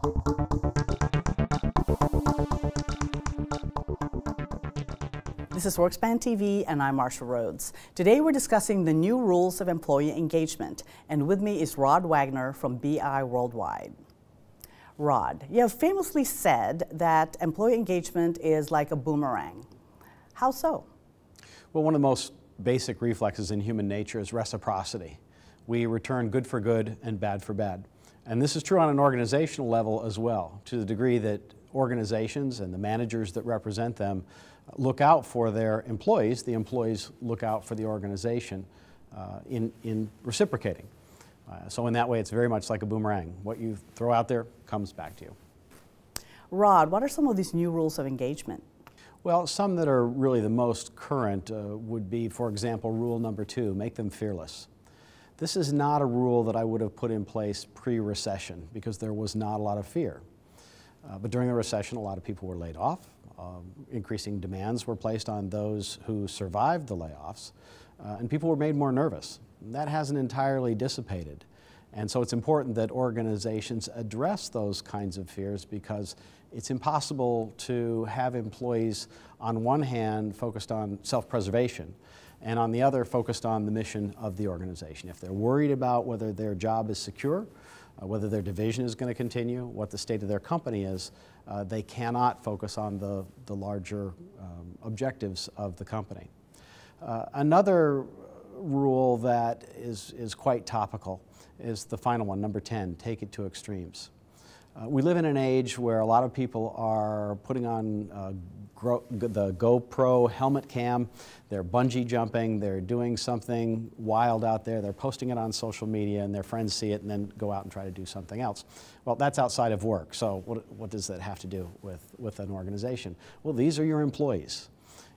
This is Workspan TV, and I'm Marsha Rhodes. Today we're discussing the new rules of employee engagement, and with me is Rod Wagner from BI Worldwide. Rod, you have famously said that employee engagement is like a boomerang. How so? Well, one of the most basic reflexes in human nature is reciprocity. We return good for good and bad for bad. And this is true on an organizational level as well, to the degree that organizations and the managers that represent them look out for their employees. The employees look out for the organization in reciprocating. So in that way, it's very much like a boomerang. What you throw out there comes back to you. Rod, what are some of these new rules of engagement? Well, some that are really the most current would be, for example, rule number 2, make them fearless. This is not a rule that I would have put in place pre-recession because there was not a lot of fear. But during the recession, a lot of people were laid off. Increasing demands were placed on those who survived the layoffs, and people were made more nervous. That hasn't entirely dissipated. And so it's important that organizations address those kinds of fears, because it's impossible to have employees on one hand focused on self-preservation and on the other focused on the mission of the organization. If they're worried about whether their job is secure, whether their division is going to continue, what the state of their company is, they cannot focus on the larger objectives of the company. Another rule that is quite topical is the final one, number 10, take it to extremes. We live in an age where a lot of people are putting on the GoPro helmet cam, they're bungee jumping, they're doing something wild out there, they're posting it on social media, and their friends see it and then go out and try to do something else. Well, that's outside of work, so what does that have to do with an organization? Well, these are your employees.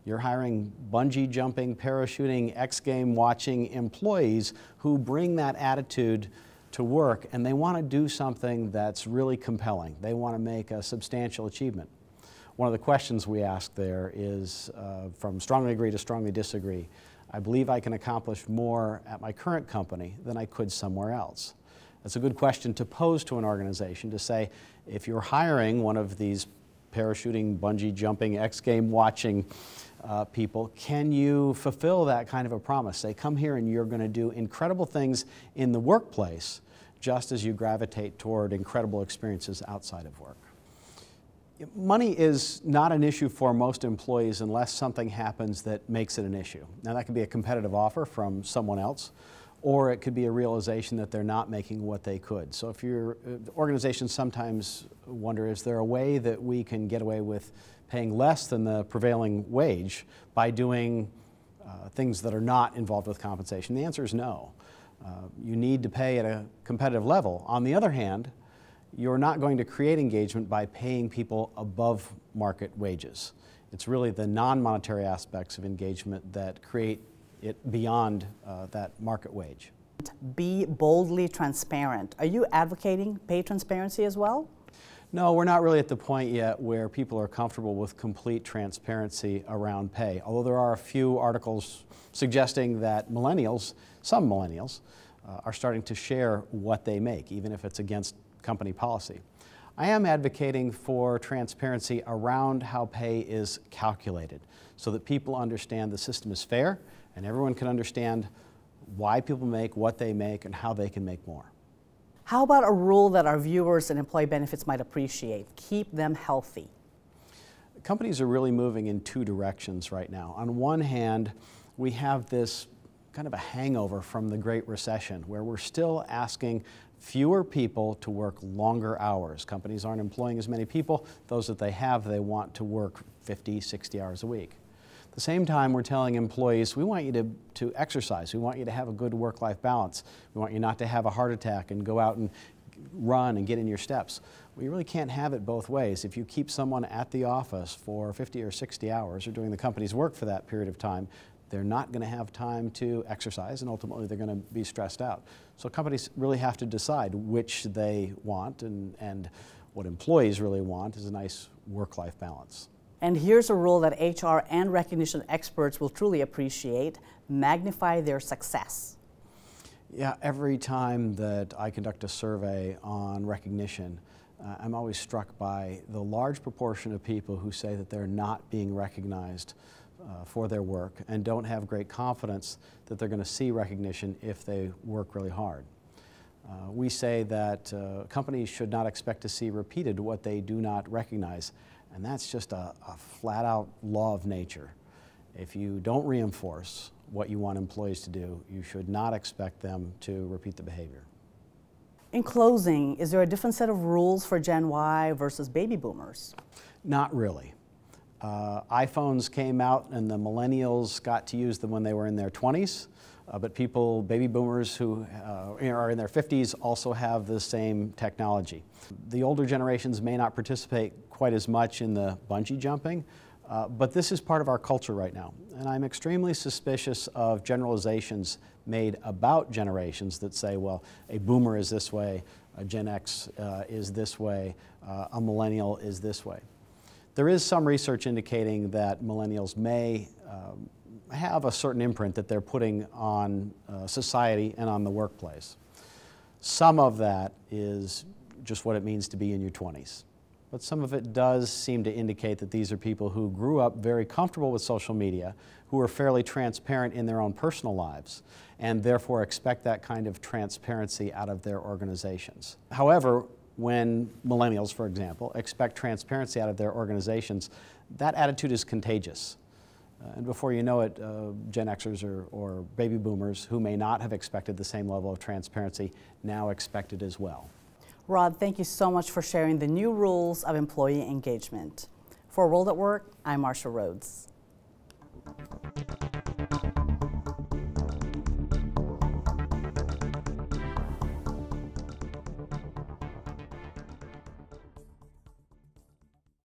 You're hiring bungee jumping, parachuting, X game watching employees who bring that attitude to work, and they want to do something that's really compelling. They want to make a substantial achievement. One of the questions we ask there is from strongly agree to strongly disagree. I believe I can accomplish more at my current company than I could somewhere else. That's a good question to pose to an organization, to say, if you're hiring one of these parachuting, bungee jumping, X game watching people, can you fulfill that kind of a promise? Say, come here and you're going to do incredible things in the workplace, just as you gravitate toward incredible experiences outside of work. Money is not an issue for most employees unless something happens that makes it an issue. Now, that could be a competitive offer from someone else, or it could be a realization that they're not making what they could. So if organizations sometimes wonder, is there a way that we can get away with paying less than the prevailing wage by doing things that are not involved with compensation? The answer is no. You need to pay at a competitive level. On the other hand, you're not going to create engagement by paying people above market wages. It's really the non-monetary aspects of engagement that create it beyond that market wage. Be boldly transparent. Are you advocating pay transparency as well? No, we're not really at the point yet where people are comfortable with complete transparency around pay, although there are a few articles suggesting that millennials, some millennials, are starting to share what they make, even if it's against company policy. I am advocating for transparency around how pay is calculated, so that people understand the system is fair and everyone can understand why people make what they make and how they can make more. How about a rule that our viewers and employee benefits might appreciate? Keep them healthy. Companies are really moving in two directions right now. On one hand, we have this kind of a hangover from the Great Recession, where we're still asking fewer people to work longer hours. Companies aren't employing as many people. Those that they have, they want to work 50, 60 hours a week. At the same time, we're telling employees, we want you to exercise. We want you to have a good work-life balance. We want you not to have a heart attack and go out and run and get in your steps. We really can't have it both ways. If you keep someone at the office for 50 or 60 hours or doing the company's work for that period of time, they're not going to have time to exercise, and ultimately they're going to be stressed out. So companies really have to decide which they want, and what employees really want is a nice work-life balance. And here's a rule that HR and recognition experts will truly appreciate: magnify their success. Yeah, every time that I conduct a survey on recognition, I'm always struck by the large proportion of people who say that they're not being recognized for their work and don't have great confidence that they're going to see recognition if they work really hard. We say that companies should not expect to see repeated what they do not recognize, and that's just a flat-out law of nature. If you don't reinforce what you want employees to do, you should not expect them to repeat the behavior. In closing, is there a different set of rules for Gen Y versus baby boomers? Not really. iPhones came out and the millennials got to use them when they were in their 20s, but baby boomers who are in their 50s also have the same technology. The older generations may not participate quite as much in the bungee jumping, but this is part of our culture right now. And I'm extremely suspicious of generalizations made about generations that say, well, a boomer is this way, a Gen X is this way, a millennial is this way. There is some research indicating that millennials may have a certain imprint that they're putting on society and on the workplace. Some of that is just what it means to be in your 20s. But some of it does seem to indicate that these are people who grew up very comfortable with social media, who are fairly transparent in their own personal lives, and therefore expect that kind of transparency out of their organizations. However, when millennials, for example, expect transparency out of their organizations, that attitude is contagious. And before you know it, Gen Xers or baby boomers who may not have expected the same level of transparency now expect it as well. Rod, thank you so much for sharing the new rules of employee engagement. For World at Work, I'm Marsha Rhodes.